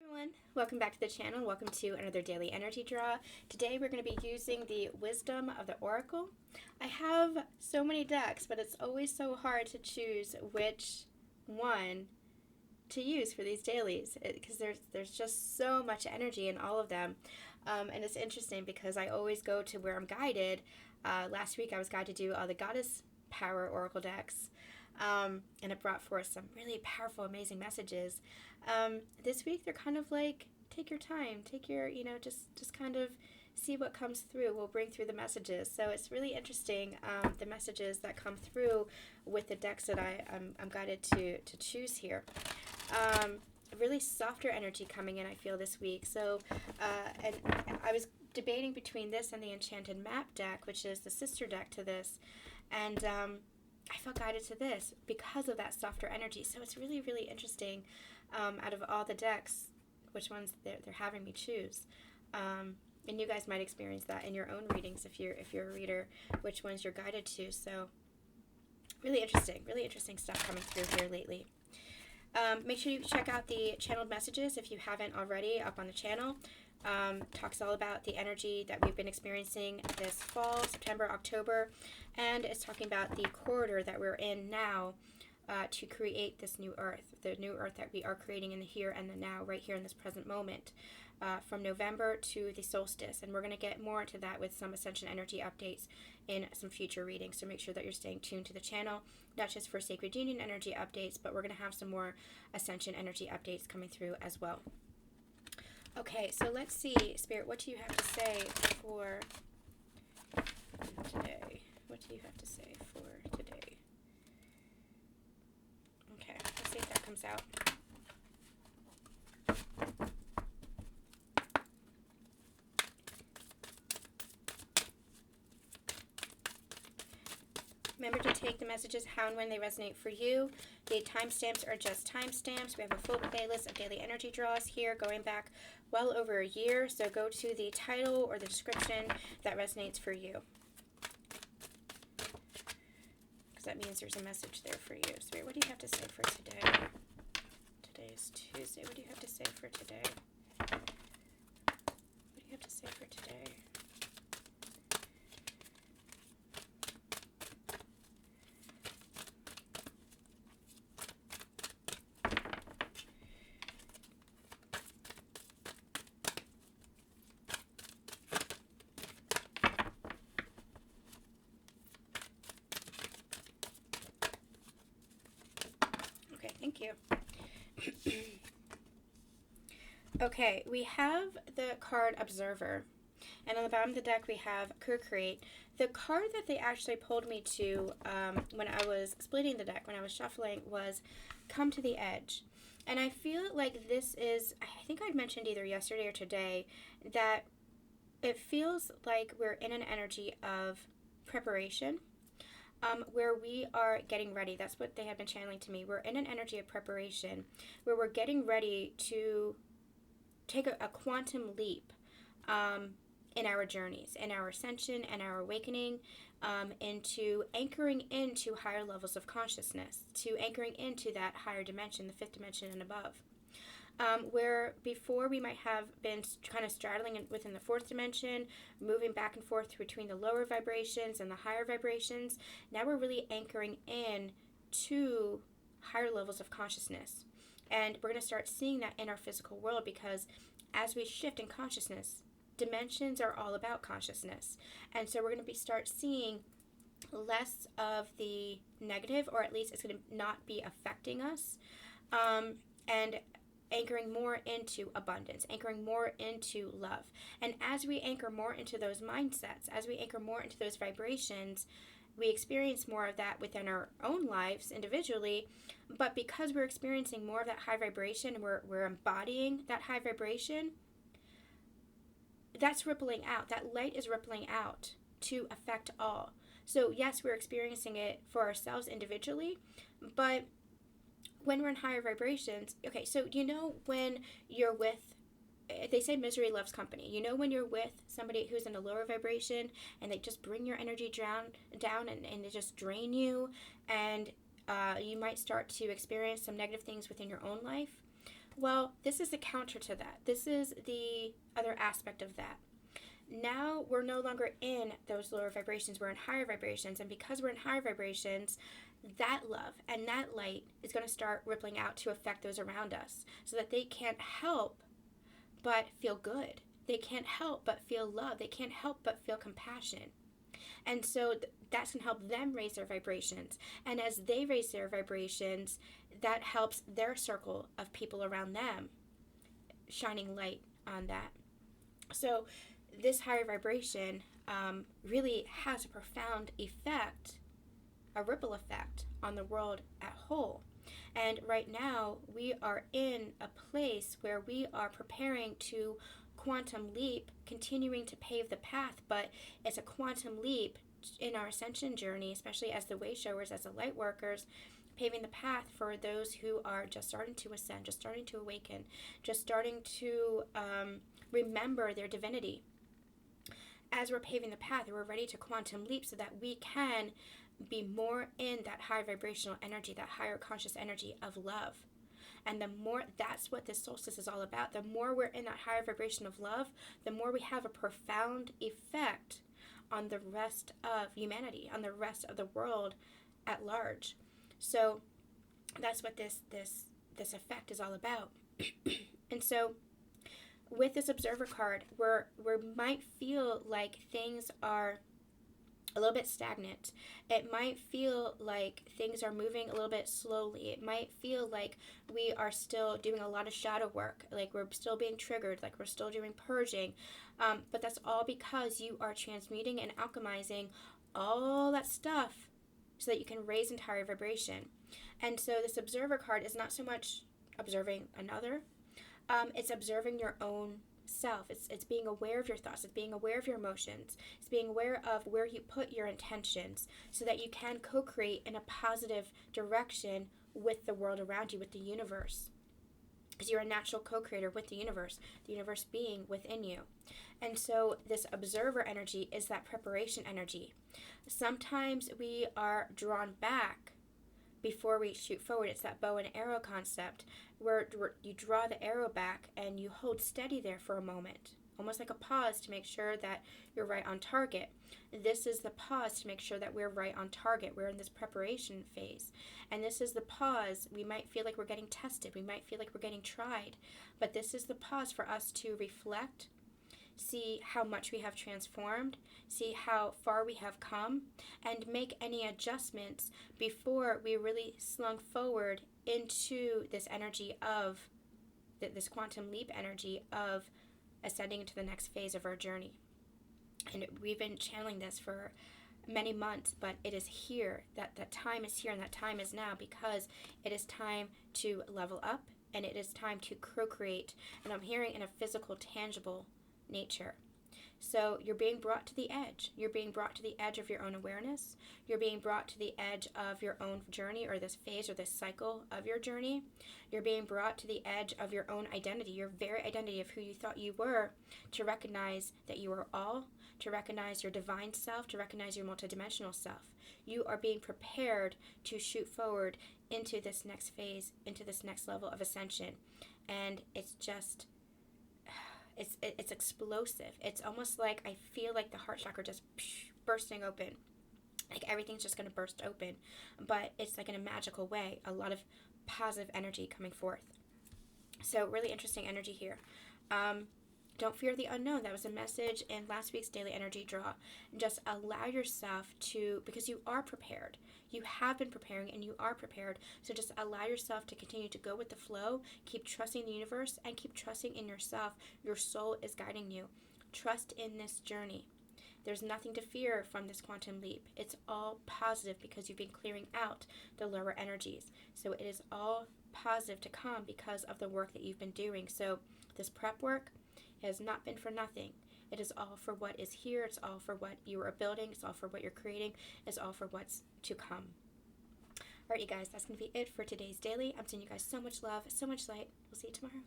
Everyone, welcome back to the channel. Welcome to another daily energy draw. Today we're going to be using the Wisdom of the Oracle. I have so many decks, but it's always so hard to choose which one to use for these dailies because there's just so much energy in all of them. And it's interesting because I always go to where I'm guided. Last week I was guided to do the Goddess Power Oracle decks. And it brought forth some really powerful, amazing messages. This week, they're kind of like, take your time, take your, just kind of see what comes through. We'll bring through the messages. So it's really interesting, the messages that come through with the decks that I'm guided to choose here. Really softer energy coming in, I feel, this week. So, and I was debating between this and the Enchanted Map deck, which is the sister deck to this. And, I felt guided to this because of that softer energy. So it's really, really interesting, out of all the decks, which ones they're having me choose. And you guys might experience that in your own readings if you're a reader, which ones you're guided to. So really interesting stuff coming through here lately. Make sure you check out the channeled messages if you haven't already up on the channel. Talks all about the energy that we've been experiencing this fall, September, October, and it's talking about the corridor that we're in now to create this new earth, the new earth that we are creating in the here and the now, right here in this present moment, from November to the solstice. And we're going to get more into that with some ascension energy updates in some future readings, so make sure that you're staying tuned to the channel, not just for Sacred Union energy updates, but we're going to have some more ascension energy updates coming through as well. Okay, so let's see, Spirit, what do you have to say for today? What do you have to say for today? Okay, let's see if that comes out. Remember to take the messages how and when they resonate for you. The timestamps are just timestamps. We have a full playlist of daily energy draws here going back well over a year. So go to the title or the description that resonates for you, because that means there's a message there for you. Spirit, what do you have to say for today? Today is Tuesday. What do you have to say for today? What do you have to say for today? Okay, thank you. Okay, we have the card Observer, and on the bottom of the deck we have Co-Create. The card that they actually pulled me to when I was splitting the deck, when I was shuffling, was Come to the Edge. And I feel like this is, I think I mentioned either yesterday or today, that it feels like we're in an energy of preparation. Where we are getting ready. That's what they have been channeling to me. We're in an energy of preparation where we're getting ready to take a quantum leap in our journeys, in our ascension and our awakening, into anchoring into higher levels of consciousness, to anchoring into that higher dimension, the fifth dimension and above. Where before we might have been kind of straddling within the fourth dimension, moving back and forth between the lower vibrations and the higher vibrations. Now we're really anchoring in to higher levels of consciousness. And we're going to start seeing that in our physical world, because as we shift in consciousness, dimensions are all about consciousness. And so we're going to start seeing less of the negative, or at least it's going to not be affecting us. And anchoring more into abundance, anchoring more into love. And as we anchor more into those mindsets, as we anchor more into those vibrations, we experience more of that within our own lives individually. But because we're experiencing more of that high vibration, and we're embodying that high vibration, that's rippling out. That light is rippling out to affect all. So yes, we're experiencing it for ourselves individually, but when we're in higher vibrations, okay, so when you're with, they say misery loves company. When you're with somebody who's in a lower vibration and they just bring your energy down and they just drain you, and you might start to experience some negative things within your own life. Well, this is the counter to that. This is the other aspect of that. Now we're no longer in those lower vibrations, we're in higher vibrations. And because we're in higher vibrations, that love and that light is going to start rippling out to affect those around us so that they can't help but feel good. They can't help but feel love. They can't help but feel compassion. And so that's going to help them raise their vibrations. And as they raise their vibrations, that helps their circle of people around them, shining light on that. So this higher vibration really has a profound effect, a ripple effect on the world at whole. And right now we are in a place where we are preparing to quantum leap, continuing to pave the path, but it's a quantum leap in our ascension journey, especially as the way showers, as the light workers, paving the path for those who are just starting to ascend, just starting to awaken, just starting to remember their divinity. As we're paving the path, we're ready to quantum leap so that we can be more in that high vibrational energy, that higher conscious energy of love. And the more, that's what this solstice is all about. The more we're in that higher vibration of love, the more we have a profound effect on the rest of humanity, on the rest of the world at large. So that's what this effect is all about. And so with this observer card, we might feel like things are a little bit stagnant. It might feel like things are moving a little bit slowly. It might feel like we are still doing a lot of shadow work, like we're still being triggered, like we're still doing purging. But that's all because you are transmuting and alchemizing all that stuff so that you can raise into higher vibration. And so this observer card is not so much observing another, it's observing your own self. It's being aware of your thoughts. It's being aware of your emotions. It's being aware of where you put your intentions so that you can co-create in a positive direction with the world around you, with the universe. Because you're a natural co-creator with the universe being within you. And so this observer energy is that preparation energy. Sometimes we are drawn back before we shoot forward. It's that bow and arrow concept where you draw the arrow back and you hold steady there for a moment, almost like a pause to make sure that you're right on target. This is the pause to make sure that we're right on target. We're in this preparation phase. And this is the pause. We might feel like we're getting tested. We might feel like we're getting tried. But this is the pause for us to reflect, see how much we have transformed, see how far we have come, and make any adjustments before we really slung forward into this energy of, this quantum leap energy of ascending into the next phase of our journey. And we've been channeling this for many months, but it is here, that time is here, and that time is now, because it is time to level up, and it is time to co-create. And I'm hearing in a physical, tangible nature. So you're being brought to the edge. You're being brought to the edge of your own awareness. You're being brought to the edge of your own journey, or this phase or this cycle of your journey. You're being brought to the edge of your own identity, your very identity of who you thought you were, to recognize that you are all, to recognize your divine self, to recognize your multidimensional self. You are being prepared to shoot forward into this next phase, into this next level of ascension. And it's just, it's explosive. It's almost like I feel like the heart chakra just bursting open. Like everything's just going to burst open. But it's like in a magical way. A lot of positive energy coming forth. So really interesting energy here. Don't fear the unknown. That was a message in last week's daily energy draw. Just allow yourself to, because you are prepared. You have been preparing and you are prepared. So just allow yourself to continue to go with the flow. Keep trusting the universe and keep trusting in yourself. Your soul is guiding you. Trust in this journey. There's nothing to fear from this quantum leap. It's all positive because you've been clearing out the lower energies. So it is all positive to come because of the work that you've been doing. So this prep work has not been for nothing. It is all for what is here. It's all for what you are building. It's all for what you're creating. It's all for what's to come. All right, you guys, that's going to be it for today's daily. I'm sending you guys so much love, so much light. We'll see you tomorrow.